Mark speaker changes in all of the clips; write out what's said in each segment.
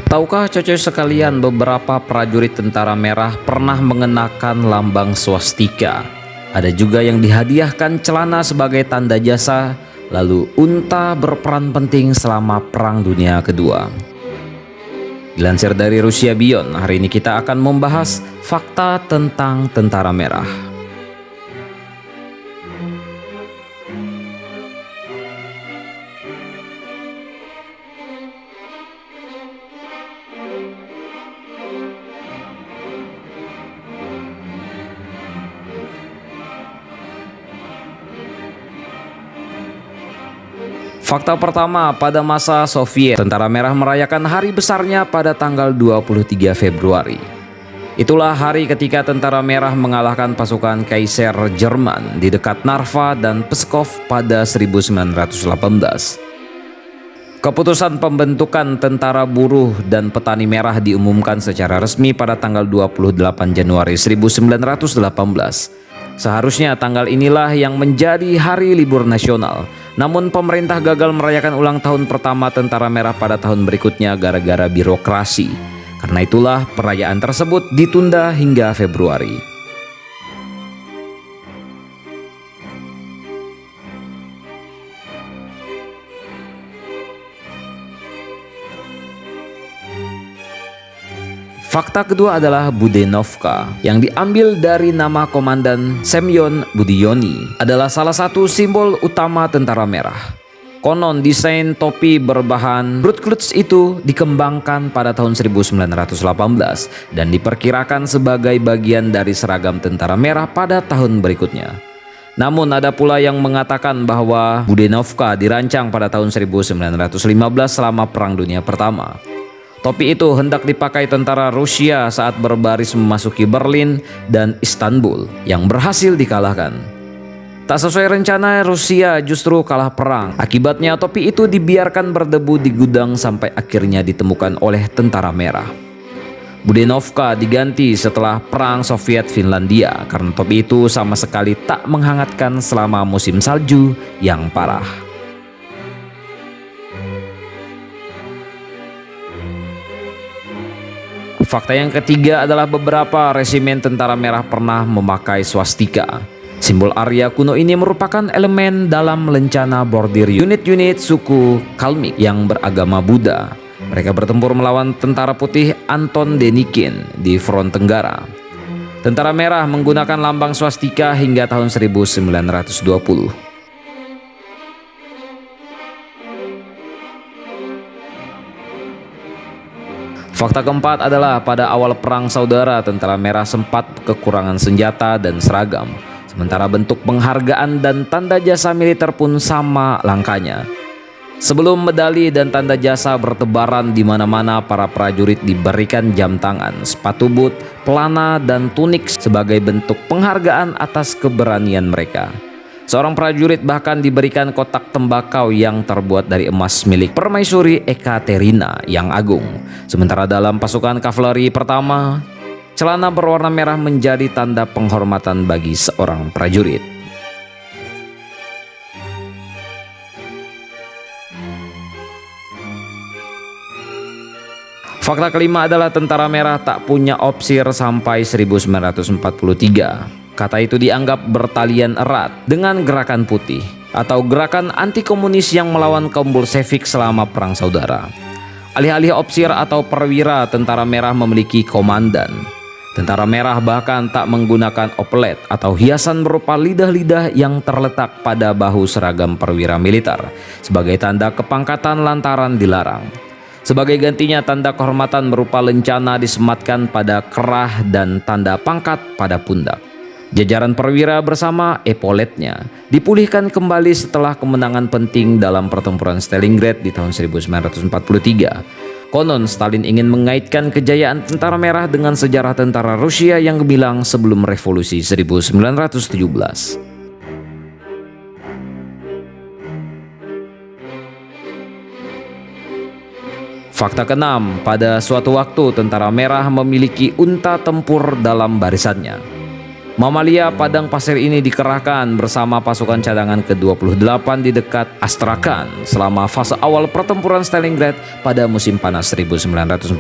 Speaker 1: Tahukah cocoy sekalian, beberapa prajurit Tentara Merah pernah mengenakan lambang swastika. Ada juga yang dihadiahkan celana sebagai tanda jasa, lalu unta berperan penting selama Perang Dunia Kedua. Dilansir dari Rusia Beyond, hari ini kita akan membahas fakta tentang Tentara Merah. Fakta pertama, pada masa Soviet, Tentara Merah merayakan hari besarnya pada tanggal 23 Februari. Itulah hari ketika Tentara Merah mengalahkan pasukan Kaisar Jerman di dekat Narva dan Pskov pada 1918. Keputusan pembentukan Tentara Buruh dan Petani Merah diumumkan secara resmi pada tanggal 28 Januari 1918. Seharusnya tanggal inilah yang menjadi hari libur nasional. Namun pemerintah gagal merayakan ulang tahun pertama Tentara Merah pada tahun berikutnya gara-gara birokrasi. Karena itulah perayaan tersebut ditunda hingga Februari. Fakta kedua adalah Budenovka, yang diambil dari nama Komandan Semyon Budiyony, adalah salah satu simbol utama Tentara Merah. Konon desain topi berbahan Brudkluts itu dikembangkan pada tahun 1918 dan diperkirakan sebagai bagian dari seragam Tentara Merah pada tahun berikutnya. Namun ada pula yang mengatakan bahwa Budenovka dirancang pada tahun 1915 selama Perang Dunia Pertama. Topi itu hendak dipakai tentara Rusia saat berbaris memasuki Berlin dan Istanbul yang berhasil dikalahkan. Tak sesuai rencana, Rusia justru kalah perang. Akibatnya topi itu dibiarkan berdebu di gudang sampai akhirnya ditemukan oleh Tentara Merah. Budenovka diganti setelah Perang Soviet-Finlandia karena topi itu sama sekali tak menghangatkan selama musim salju yang parah. Fakta yang ketiga adalah beberapa resimen Tentara Merah pernah memakai swastika. Simbol Arya kuno ini merupakan elemen dalam lencana bordir unit-unit suku Kalmyk yang beragama Buddha. Mereka bertempur melawan Tentara Putih Anton Denikin di Front Tenggara. Tentara Merah menggunakan lambang swastika hingga tahun 1920. Fakta keempat adalah pada awal Perang Saudara, Tentara Merah sempat kekurangan senjata dan seragam. Sementara bentuk penghargaan dan tanda jasa militer pun sama langkanya. Sebelum medali dan tanda jasa bertebaran di mana-mana, para prajurit diberikan jam tangan, sepatu boot, pelana, dan tunik sebagai bentuk penghargaan atas keberanian mereka. Seorang prajurit bahkan diberikan kotak tembakau yang terbuat dari emas milik Permaisuri Ekaterina yang agung. Sementara dalam pasukan kavaleri pertama, celana berwarna merah menjadi tanda penghormatan bagi seorang prajurit. Fakta kelima adalah Tentara Merah tak punya opsir sampai 1943. Kata itu dianggap bertalian erat dengan Gerakan Putih atau gerakan anti komunis yang melawan kaum Bolshevik selama Perang Saudara. Alih-alih opsir atau perwira, Tentara Merah memiliki komandan. Tentara Merah bahkan tak menggunakan oplet atau hiasan berupa lidah-lidah yang terletak pada bahu seragam perwira militer sebagai tanda kepangkatan lantaran dilarang. Sebagai gantinya, tanda kehormatan berupa lencana disematkan pada kerah dan tanda pangkat pada pundak. Jajaran perwira bersama epauletnya dipulihkan kembali setelah kemenangan penting dalam pertempuran Stalingrad di tahun 1943. Konon Stalin ingin mengaitkan kejayaan Tentara Merah dengan sejarah tentara Rusia yang gemilang sebelum revolusi 1917. Fakta keenam, pada suatu waktu Tentara Merah memiliki unta tempur dalam barisannya. Mamalia padang pasir ini dikerahkan bersama pasukan cadangan ke-28 di dekat Astrakhan selama fase awal pertempuran Stalingrad pada musim panas 1942.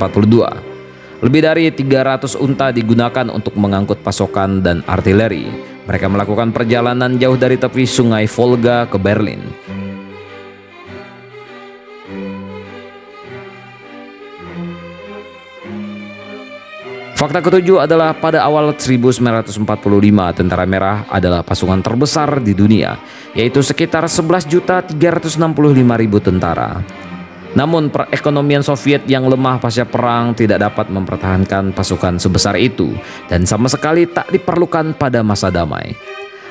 Speaker 1: Lebih dari 300 unta digunakan untuk mengangkut pasokan dan artileri. Mereka melakukan perjalanan jauh dari tepi sungai Volga ke Berlin. Fakta ketujuh adalah pada awal 1945 Tentara Merah adalah pasukan terbesar di dunia, yaitu sekitar 11.365.000 tentara. Namun perekonomian Soviet yang lemah pasca perang tidak dapat mempertahankan pasukan sebesar itu dan sama sekali tak diperlukan pada masa damai.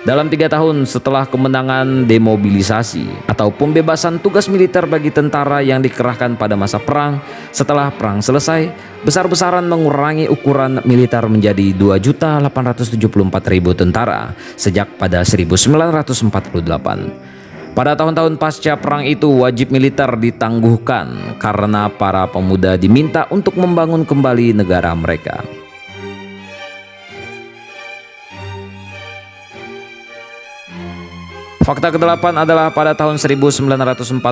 Speaker 1: Dalam 3 tahun setelah kemenangan demobilisasi atau pembebasan tugas militer bagi tentara yang dikerahkan pada masa perang, setelah perang selesai, besar-besaran mengurangi ukuran militer menjadi 2.874.000 tentara sejak pada 1948. Pada tahun-tahun pasca perang itu wajib militer ditangguhkan karena para pemuda diminta untuk membangun kembali negara mereka. Fakta ke-8 adalah pada tahun 1946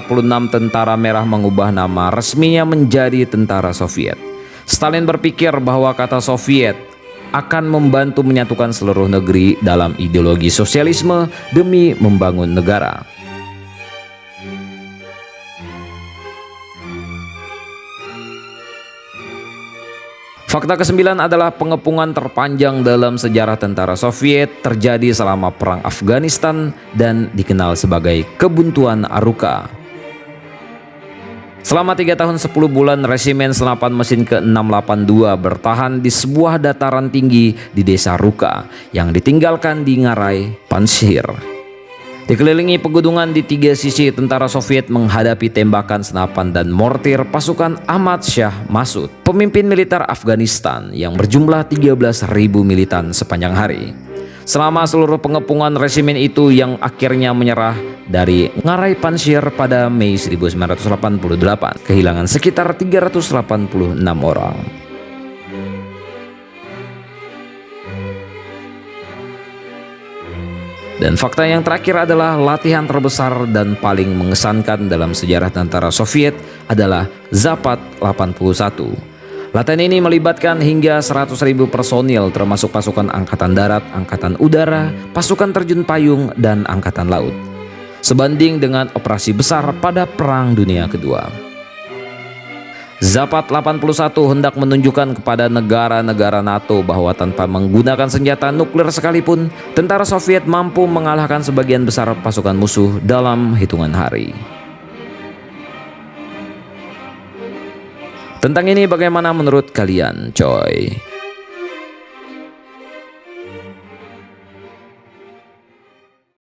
Speaker 1: Tentara Merah mengubah nama resminya menjadi Tentara Soviet. Stalin berpikir bahwa kata Soviet akan membantu menyatukan seluruh negeri dalam ideologi sosialisme demi membangun negara. Fakta ke-9 adalah pengepungan terpanjang dalam sejarah tentara Soviet terjadi selama Perang Afghanistan dan dikenal sebagai Kebuntuan Aruka. Selama 3 tahun 10 bulan, resimen senapan mesin ke-682 bertahan di sebuah dataran tinggi di desa Ruka yang ditinggalkan di ngarai Panjshir. Dikelilingi pegunungan di 3 sisi, tentara Soviet menghadapi tembakan senapan dan mortir pasukan Ahmad Shah Massoud, pemimpin militer Afghanistan yang berjumlah 13.000 militan sepanjang hari. Selama seluruh pengepungan resimen itu yang akhirnya menyerah dari ngarai Panjshir pada Mei 1988, kehilangan sekitar 386 orang. Dan fakta yang terakhir adalah latihan terbesar dan paling mengesankan dalam sejarah tentara Soviet adalah Zapad 81. Latihan ini melibatkan hingga 100.000 personil termasuk pasukan angkatan darat, angkatan udara, pasukan terjun payung, dan angkatan laut. Sebanding dengan operasi besar pada Perang Dunia Kedua. Zapad 81 hendak menunjukkan kepada negara-negara NATO bahwa tanpa menggunakan senjata nuklir sekalipun, tentara Soviet mampu mengalahkan sebagian besar pasukan musuh dalam hitungan hari. Tentang ini bagaimana menurut kalian, coy?